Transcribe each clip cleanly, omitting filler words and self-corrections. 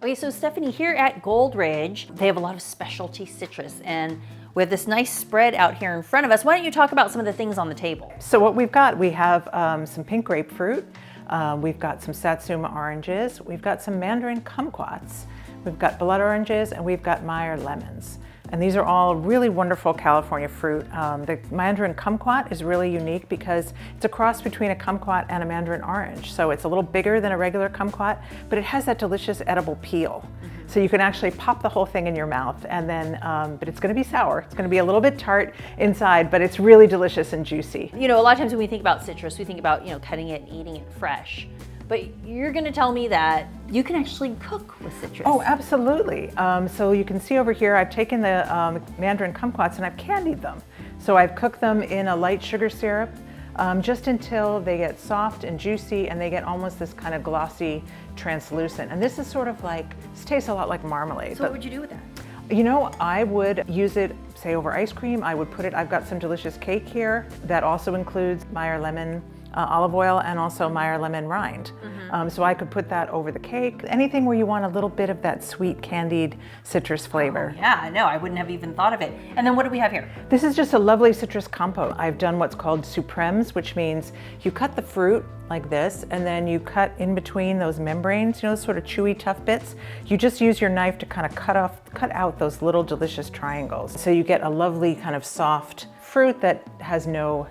Okay, so Stephanie, here at Gold Ridge, they have a lot of specialty citrus, and we have this nice spread out here in front of us. Why don't you talk about some of the things on the table? So what we've got, we have some pink grapefruit, we've got some satsuma oranges, we've got some mandarin kumquats, we've got blood oranges, and we've got Meyer lemons. And these are all really wonderful California fruit. The mandarin kumquat is really unique because it's a cross between a kumquat and a mandarin orange. So it's a little bigger than a regular kumquat, but it has that delicious edible peel. So you can actually pop the whole thing in your mouth, and then, but it's gonna be sour. It's gonna be a little bit tart inside, but it's really delicious and juicy. You know, a lot of times when we think about citrus, we think about, you know, cutting it and eating it fresh. But you're gonna tell me that you can actually cook with citrus. Oh, absolutely. So you can see over here, I've taken the mandarin kumquats and I've candied them. So I've cooked them in a light sugar syrup just until they get soft and juicy and they get almost this kind of glossy, translucent. And this is sort of like, this tastes a lot like marmalade. So what would you do with that? You know, I would use it, say, over ice cream. I would put it, I've got some delicious cake here that also includes Meyer lemon olive oil and also Meyer lemon rind. So I could put that over the cake. Anything where you want a little bit of that sweet candied citrus flavor. Oh, yeah, no, I wouldn't have even thought of it. And then what do we have here? This is just a lovely citrus compote. I've done what's called supremes, which means you cut the fruit like this, and then you cut in between those membranes, you know, those sort of chewy, tough bits. You just use your knife to kind of cut out those little delicious triangles. So you get a lovely kind of soft fruit that has no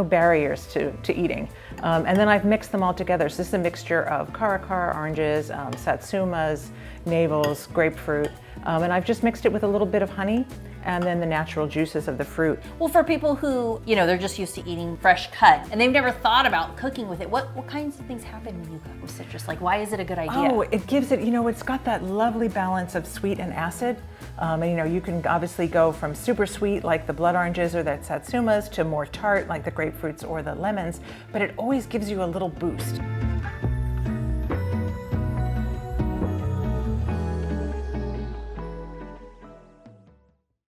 barriers to eating. And then I've mixed them all together. So this is a mixture of caracara oranges, satsumas, navels, grapefruit, and I've just mixed it with a little bit of honey and then the natural juices of the fruit. Well, for people who, you know, they're just used to eating fresh cut and they've never thought about cooking with it, what kinds of things happen when you cook with citrus? Like, why is it a good idea? Oh, it gives it, you know, it's got that lovely balance of sweet and acid. And you know, you can obviously go from super sweet like the blood oranges or the satsumas to more tart like the grapefruits or the lemons, but it always gives you a little boost.